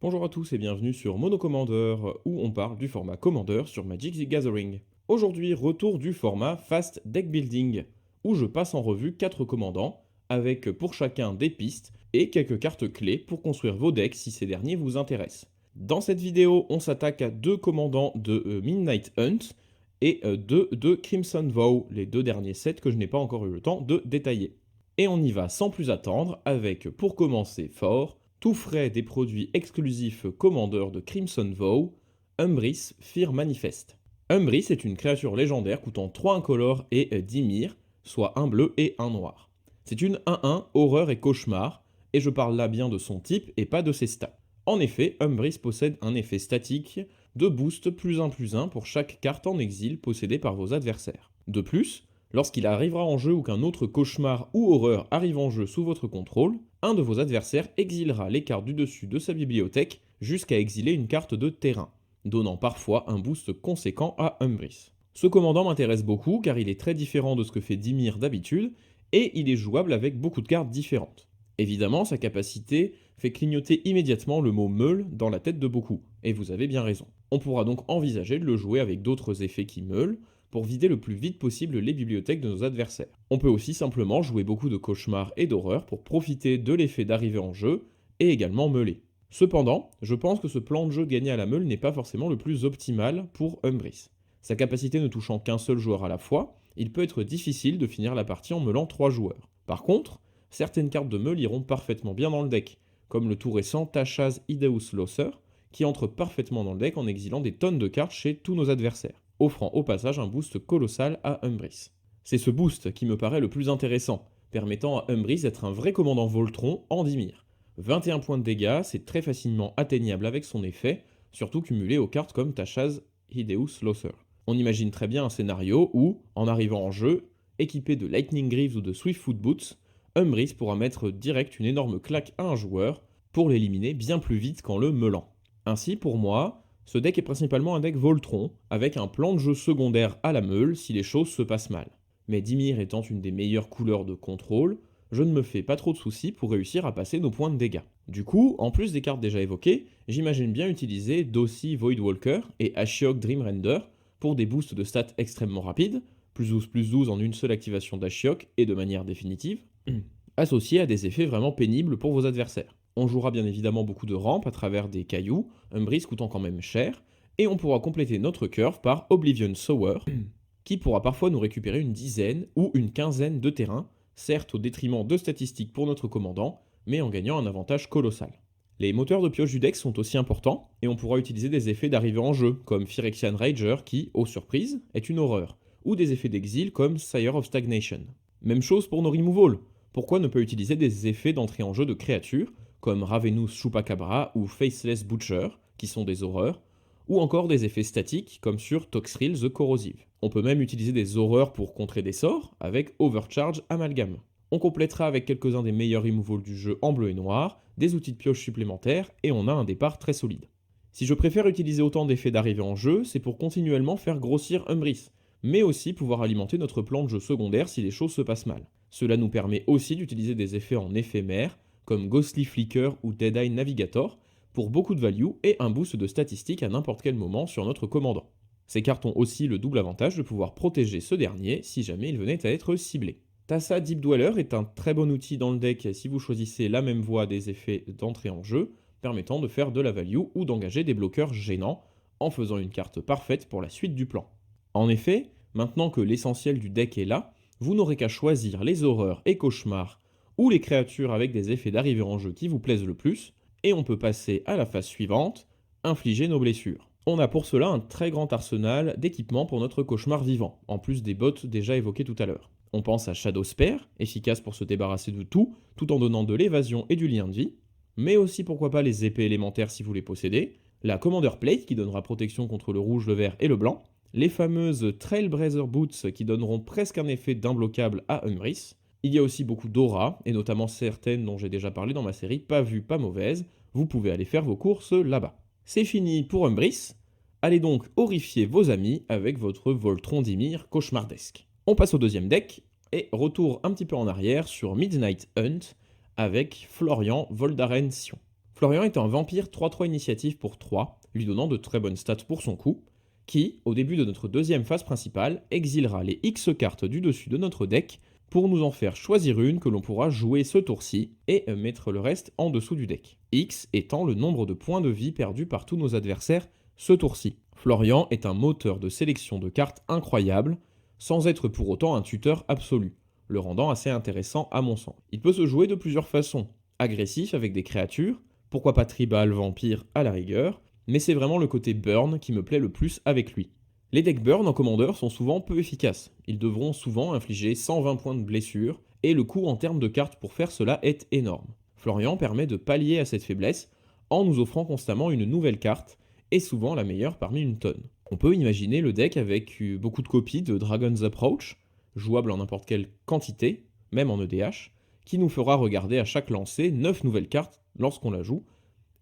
Bonjour à tous et bienvenue sur Mono Commander, où on parle du format Commander sur Magic the Gathering. Aujourd'hui, retour du format Fast Deck Building, où je passe en revue 4 commandants, avec pour chacun des pistes et quelques cartes clés pour construire vos decks si ces derniers vous intéressent. Dans cette vidéo, on s'attaque à 2 commandants de Midnight Hunt et 2 de Crimson Vow, les 2 derniers sets que je n'ai pas encore eu le temps de détailler. Et on y va sans plus attendre avec, pour commencer fort, tout frais des produits exclusifs commandeurs de Crimson Vow, Umbris Fear Manifest. Umbris est une créature légendaire coûtant 3 incolores et 10 mire, soit un bleu et un noir. C'est une 1-1 horreur et cauchemar, et je parle là bien de son type et pas de ses stats. En effet, Umbris possède un effet statique de boost +1/+1 pour chaque carte en exil possédée par vos adversaires. De plus, lorsqu'il arrivera en jeu ou qu'un autre cauchemar ou horreur arrive en jeu sous votre contrôle, un de vos adversaires exilera les cartes du dessus de sa bibliothèque jusqu'à exiler une carte de terrain, donnant parfois un boost conséquent à Umbris. Ce commandant m'intéresse beaucoup car il est très différent de ce que fait Dimir d'habitude et il est jouable avec beaucoup de cartes différentes. Évidemment, sa capacité fait clignoter immédiatement le mot meule dans la tête de beaucoup, et vous avez bien raison. On pourra donc envisager de le jouer avec d'autres effets qui meulent, pour vider le plus vite possible les bibliothèques de nos adversaires. On peut aussi simplement jouer beaucoup de cauchemars et d'horreurs pour profiter de l'effet d'arrivée en jeu, et également meuler. Cependant, je pense que ce plan de jeu de gagner à la meule n'est pas forcément le plus optimal pour Umbris. Sa capacité ne touchant qu'un seul joueur à la fois, il peut être difficile de finir la partie en meulant 3 joueurs. Par contre, certaines cartes de meule iront parfaitement bien dans le deck, comme le tout récent Tasha's Hideous Loser, qui entre parfaitement dans le deck en exilant des tonnes de cartes chez tous nos adversaires, offrant au passage un boost colossal à Umbris. C'est ce boost qui me paraît le plus intéressant, permettant à Umbris d'être un vrai commandant Voltron en Dimir. 21 points de dégâts, c'est très facilement atteignable avec son effet, surtout cumulé aux cartes comme Tasha's Hideous Loser. On imagine très bien un scénario où, en arrivant en jeu, équipé de Lightning Greaves ou de Swiftfoot Boots, Umbris pourra mettre direct une énorme claque à un joueur pour l'éliminer bien plus vite qu'en le meulant. Ainsi, pour moi, ce deck est principalement un deck Voltron, avec un plan de jeu secondaire à la meule si les choses se passent mal. Mais Dimir étant une des meilleures couleurs de contrôle, je ne me fais pas trop de soucis pour réussir à passer nos points de dégâts. Du coup, en plus des cartes déjà évoquées, j'imagine bien utiliser Dossi Voidwalker et Ashiok Dreamrender pour des boosts de stats extrêmement rapides, +12/+12 en une seule activation d'Ashiok et de manière définitive, associés à des effets vraiment pénibles pour vos adversaires. On jouera bien évidemment beaucoup de rampes à travers des cailloux, Umbris coûtant quand même cher, et on pourra compléter notre curve par Oblivion Sower, qui pourra parfois nous récupérer une dizaine ou une quinzaine de terrains, certes au détriment de statistiques pour notre commandant, mais en gagnant un avantage colossal. Les moteurs de pioche du deck sont aussi importants, et on pourra utiliser des effets d'arrivée en jeu, comme Phyrexian Rager qui, aux surprises, est une horreur, ou des effets d'exil comme Sire of Stagnation. Même chose pour nos removals. Pourquoi ne pas utiliser des effets d'entrée en jeu de créatures, comme Ravenous Chupacabra ou Faceless Butcher, qui sont des horreurs, ou encore des effets statiques, comme sur Toxrill the Corrosive. On peut même utiliser des horreurs pour contrer des sorts, avec Overcharge Amalgam. On complétera avec quelques-uns des meilleurs removals du jeu en bleu et noir, des outils de pioche supplémentaires, et on a un départ très solide. Si je préfère utiliser autant d'effets d'arrivée en jeu, c'est pour continuellement faire grossir Umbris, mais aussi pouvoir alimenter notre plan de jeu secondaire si les choses se passent mal. Cela nous permet aussi d'utiliser des effets en éphémère, comme Ghostly Flicker ou Dead-Eye Navigator, pour beaucoup de value et un boost de statistiques à n'importe quel moment sur notre commandant. Ces cartes ont aussi le double avantage de pouvoir protéger ce dernier si jamais il venait à être ciblé. Tassa Deep Dweller est un très bon outil dans le deck si vous choisissez la même voie des effets d'entrée en jeu, permettant de faire de la value ou d'engager des bloqueurs gênants, en faisant une carte parfaite pour la suite du plan. En effet, maintenant que l'essentiel du deck est là, vous n'aurez qu'à choisir les horreurs et cauchemars ou les créatures avec des effets d'arrivée en jeu qui vous plaisent le plus, et on peut passer à la phase suivante, infliger nos blessures. On a pour cela un très grand arsenal d'équipements pour notre cauchemar vivant, en plus des bots déjà évoqués tout à l'heure. On pense à Shadow Spear, efficace pour se débarrasser de tout en donnant de l'évasion et du lien de vie, mais aussi pourquoi pas les épées élémentaires si vous les possédez, la Commander Plate qui donnera protection contre le rouge, le vert et le blanc, les fameuses Trailblazer Boots qui donneront presque un effet d'imbloquable à Umbris. Il y a aussi beaucoup d'aura, et notamment certaines dont j'ai déjà parlé dans ma série Pas vues, pas mauvaises, vous pouvez aller faire vos courses là-bas. C'est fini pour Umbris, allez donc horrifier vos amis avec votre Voltron Dimir cauchemardesque. On passe au deuxième deck, et retour un petit peu en arrière sur Midnight Hunt avec Florian Voldaren Sion. Florian est un vampire 3-3 initiative pour 3, lui donnant de très bonnes stats pour son coup, qui, au début de notre deuxième phase principale, exilera les X cartes du dessus de notre deck pour nous en faire choisir une que l'on pourra jouer ce tour-ci et mettre le reste en dessous du deck. X étant le nombre de points de vie perdus par tous nos adversaires ce tour-ci. Florian est un moteur de sélection de cartes incroyable, sans être pour autant un tuteur absolu, le rendant assez intéressant à mon sens. Il peut se jouer de plusieurs façons. Agressif avec des créatures, pourquoi pas tribal, vampire à la rigueur, mais c'est vraiment le côté burn qui me plaît le plus avec lui. Les decks burn en commandeur sont souvent peu efficaces, ils devront souvent infliger 120 points de blessure, et le coût en termes de cartes pour faire cela est énorme. Florian permet de pallier à cette faiblesse en nous offrant constamment une nouvelle carte, et souvent la meilleure parmi une tonne. On peut imaginer le deck avec beaucoup de copies de Dragon's Approach, jouable en n'importe quelle quantité, même en EDH, qui nous fera regarder à chaque lancer 9 nouvelles cartes lorsqu'on la joue,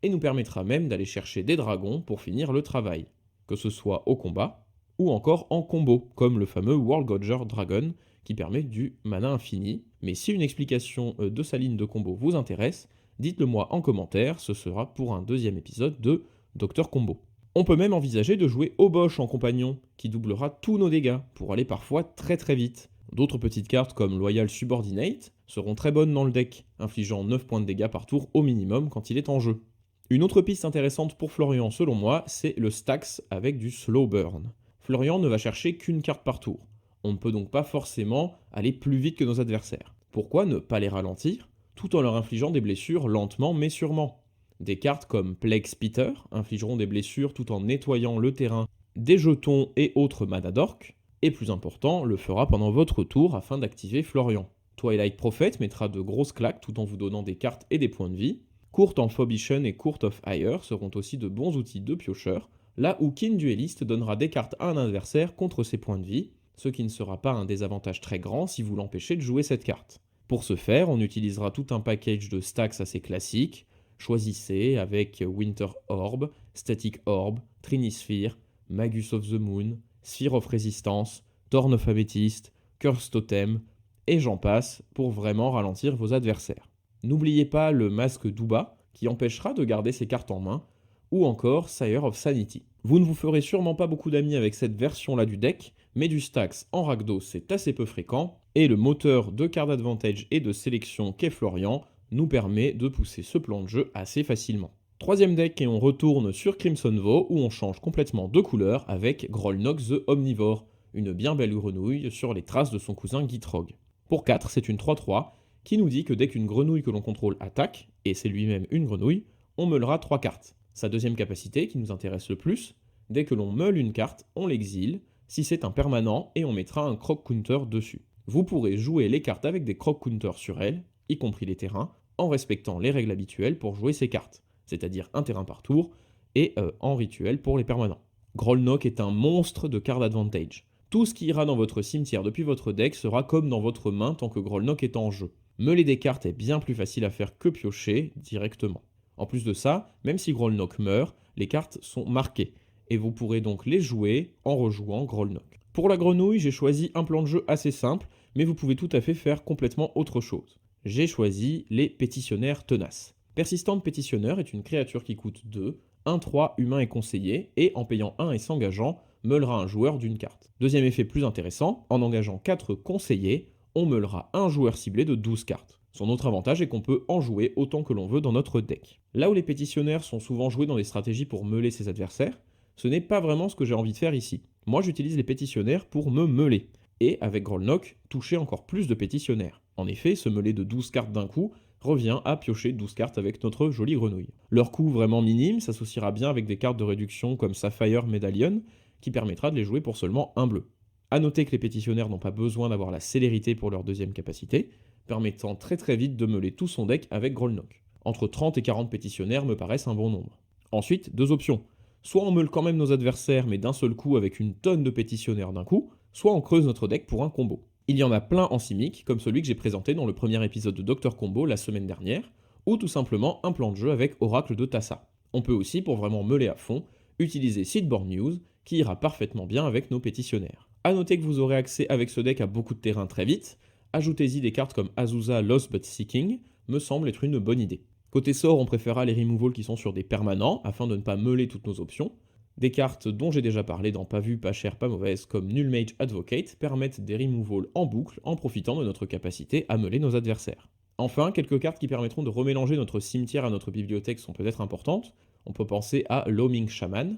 et nous permettra même d'aller chercher des dragons pour finir le travail, que ce soit au combat, ou encore en combo, comme le fameux World Godger Dragon, qui permet du mana infini. Mais si une explication de sa ligne de combo vous intéresse, dites-le moi en commentaire, ce sera pour un deuxième épisode de Dr Combo. On peut même envisager de jouer Obosh en compagnon, qui doublera tous nos dégâts, pour aller parfois très très vite. D'autres petites cartes comme Loyal Subordinate seront très bonnes dans le deck, infligeant 9 points de dégâts par tour au minimum quand il est en jeu. Une autre piste intéressante pour Florian selon moi, c'est le Stax avec du Slow Burn. Florian ne va chercher qu'une carte par tour. On ne peut donc pas forcément aller plus vite que nos adversaires. Pourquoi ne pas les ralentir, tout en leur infligeant des blessures lentement mais sûrement? Des cartes comme Plague Spitter infligeront des blessures tout en nettoyant le terrain des jetons et autres mana d'orc, et plus important, le fera pendant votre tour afin d'activer Florian. Twilight Prophet mettra de grosses claques tout en vous donnant des cartes et des points de vie. Court en Phobician et Court of Hire seront aussi de bons outils de piocheur, là où Kin Duelist donnera des cartes à un adversaire contre ses points de vie, ce qui ne sera pas un désavantage très grand si vous l'empêchez de jouer cette carte. Pour ce faire, on utilisera tout un package de stacks assez classiques. Choisissez avec Winter Orb, Static Orb, Trinisphere, Magus of the Moon, Sphere of Resistance, Thorn of Amethyst, Curse Totem, et j'en passe pour vraiment ralentir vos adversaires. N'oubliez pas le masque d'Uba, qui empêchera de garder ses cartes en main, ou encore Sire of Sanity. Vous ne vous ferez sûrement pas beaucoup d'amis avec cette version-là du deck, mais du Stax en Rakdos c'est assez peu fréquent, et le moteur de card advantage et de sélection qu'est Florian nous permet de pousser ce plan de jeu assez facilement. Troisième deck et on retourne sur Crimson Vow où on change complètement de couleur avec Grolnok the Omnivore, une bien belle grenouille sur les traces de son cousin Gitrog. Pour 4, c'est une 3-3 qui nous dit que dès qu'une grenouille que l'on contrôle attaque, et c'est lui-même une grenouille, on meulera 3 cartes. Sa deuxième capacité qui nous intéresse le plus, dès que l'on meule une carte, on l'exile, si c'est un permanent et on mettra un croc counter dessus. Vous pourrez jouer les cartes avec des croc counters sur elles, y compris les terrains, en respectant les règles habituelles pour jouer ces cartes, c'est-à-dire un terrain par tour, et en rituel pour les permanents. Grolnok est un monstre de card advantage. Tout ce qui ira dans votre cimetière depuis votre deck sera comme dans votre main tant que Grolnok est en jeu. Meuler des cartes est bien plus facile à faire que piocher directement. En plus de ça, même si Grolnok meurt, les cartes sont marquées, et vous pourrez donc les jouer en rejouant Grolnok. Pour la grenouille, j'ai choisi un plan de jeu assez simple, mais vous pouvez tout à fait faire complètement autre chose. J'ai choisi les pétitionnaires tenaces. Persistante pétitionneur est une créature qui coûte 2, 1-3 humain et conseiller, et en payant 1 et s'engageant, meulera un joueur d'une carte. Deuxième effet plus intéressant, en engageant 4 conseillers, on meulera un joueur ciblé de 12 cartes. Son autre avantage est qu'on peut en jouer autant que l'on veut dans notre deck. Là où les pétitionnaires sont souvent joués dans des stratégies pour meuler ses adversaires, ce n'est pas vraiment ce que j'ai envie de faire ici. Moi j'utilise les pétitionnaires pour me meuler, et avec Grolnok, toucher encore plus de pétitionnaires. En effet, se meuler de 12 cartes d'un coup revient à piocher 12 cartes avec notre jolie grenouille. Leur coût vraiment minime s'associera bien avec des cartes de réduction comme Sapphire Medallion, qui permettra de les jouer pour seulement un bleu. A noter que les pétitionnaires n'ont pas besoin d'avoir la célérité pour leur deuxième capacité, permettant très vite de meuler tout son deck avec Grolnok. Entre 30 et 40 pétitionnaires me paraissent un bon nombre. Ensuite, deux options. Soit on meule quand même nos adversaires mais d'un seul coup avec une tonne de pétitionnaires d'un coup, soit on creuse notre deck pour un combo. Il y en a plein en Simic, comme celui que j'ai présenté dans le premier épisode de Dr Combo la semaine dernière, ou tout simplement un plan de jeu avec Oracle de Tassa. On peut aussi, pour vraiment meuler à fond, utiliser Seedborn News, qui ira parfaitement bien avec nos pétitionnaires. A noter que vous aurez accès avec ce deck à beaucoup de terrain très vite, ajoutez-y des cartes comme Azusa Lost But Seeking, me semble être une bonne idée. Côté sort, on préférera les removals qui sont sur des permanents, afin de ne pas meuler toutes nos options. Des cartes dont j'ai déjà parlé dans Pas vu, pas cher, pas mauvaise, comme Null Mage Advocate, permettent des removals en boucle en profitant de notre capacité à meuler nos adversaires. Enfin, quelques cartes qui permettront de remélanger notre cimetière à notre bibliothèque sont peut-être importantes. On peut penser à Loaming Shaman,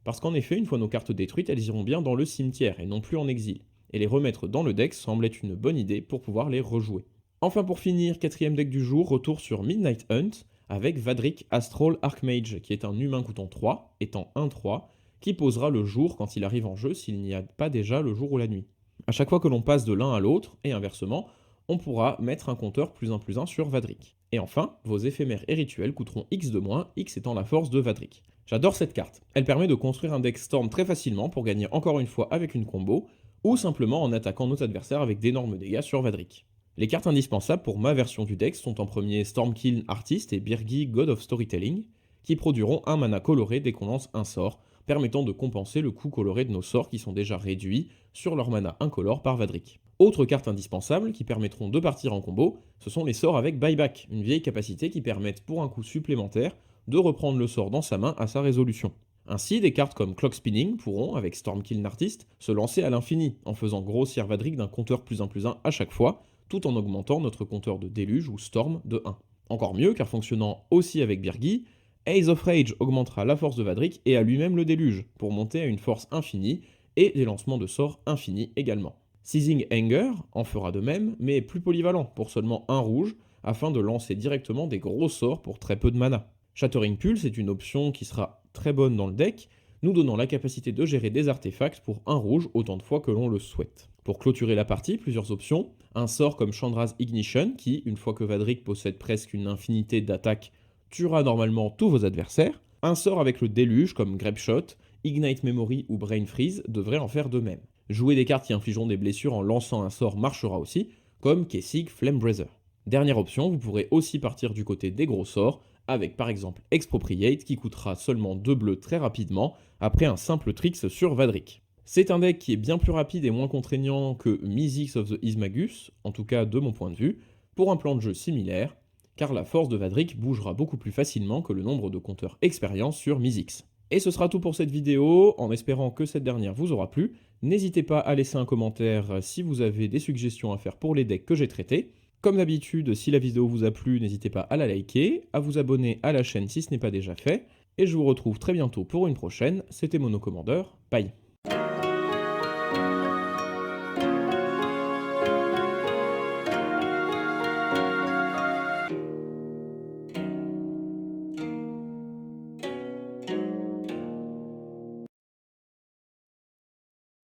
parce qu'en effet, une fois nos cartes détruites, elles iront bien dans le cimetière et non plus en exil. Et les remettre dans le deck semble être une bonne idée pour pouvoir les rejouer. Enfin pour finir, quatrième deck du jour, retour sur Midnight Hunt, avec Vadrik Astral Archmage, qui est un humain coûtant 3, étant 1-3, qui posera le jour quand il arrive en jeu s'il n'y a pas déjà le jour ou la nuit. A chaque fois que l'on passe de l'un à l'autre, et inversement, on pourra mettre un compteur +1/+1 sur Vadrik. Et enfin, vos éphémères et rituels coûteront X de moins, X étant la force de Vadrik. J'adore cette carte. Elle permet de construire un deck Storm très facilement pour gagner encore une fois avec une combo, ou simplement en attaquant nos adversaires avec d'énormes dégâts sur Vadrik. Les cartes indispensables pour ma version du deck sont en premier Stormkill Artist et Birgi God of Storytelling, qui produiront un mana coloré dès qu'on lance un sort, permettant de compenser le coût coloré de nos sorts qui sont déjà réduits sur leur mana incolore par Vadrik. Autres cartes indispensables qui permettront de partir en combo, ce sont les sorts avec Buyback, une vieille capacité qui permettent pour un coût supplémentaire de reprendre le sort dans sa main à sa résolution. Ainsi, des cartes comme Clock Spinning pourront, avec Stormkill Artist, se lancer à l'infini, en faisant grossir Vadrik d'un compteur +1/+1 à chaque fois, tout en augmentant notre compteur de déluge ou Storm de 1. Encore mieux, car fonctionnant aussi avec Birgi, Ace of Rage augmentera la force de Vadrik et à lui-même le déluge, pour monter à une force infinie, et des lancements de sorts infinis également. Seizing Anger en fera de même, mais plus polyvalent, pour seulement un rouge, afin de lancer directement des gros sorts pour très peu de mana. Shattering Pulse est une option qui sera très bonne dans le deck, nous donnant la capacité de gérer des artefacts pour un rouge autant de fois que l'on le souhaite. Pour clôturer la partie, plusieurs options. Un sort comme Chandra's Ignition, qui, une fois que Vadrik possède presque une infinité d'attaques, tuera normalement tous vos adversaires. Un sort avec le déluge comme Grapeshot, Ignite Memory ou Brain Freeze devrait en faire de même. Jouer des cartes qui infligeront des blessures en lançant un sort marchera aussi, comme Kessig Flamebrazer. Dernière option, vous pourrez aussi partir du côté des gros sorts, avec par exemple Expropriate qui coûtera seulement 2 bleus très rapidement, après un simple tricks sur Vadrik. C'est un deck qui est bien plus rapide et moins contraignant que Mystics of the Ismagus, en tout cas de mon point de vue, pour un plan de jeu similaire, car la force de Vadrik bougera beaucoup plus facilement que le nombre de compteurs expérience sur Mystics. Et ce sera tout pour cette vidéo, en espérant que cette dernière vous aura plu. N'hésitez pas à laisser un commentaire si vous avez des suggestions à faire pour les decks que j'ai traités. Comme d'habitude, si la vidéo vous a plu, n'hésitez pas à la liker, à vous abonner à la chaîne si ce n'est pas déjà fait, et je vous retrouve très bientôt pour une prochaine. C'était Mono Commander, bye.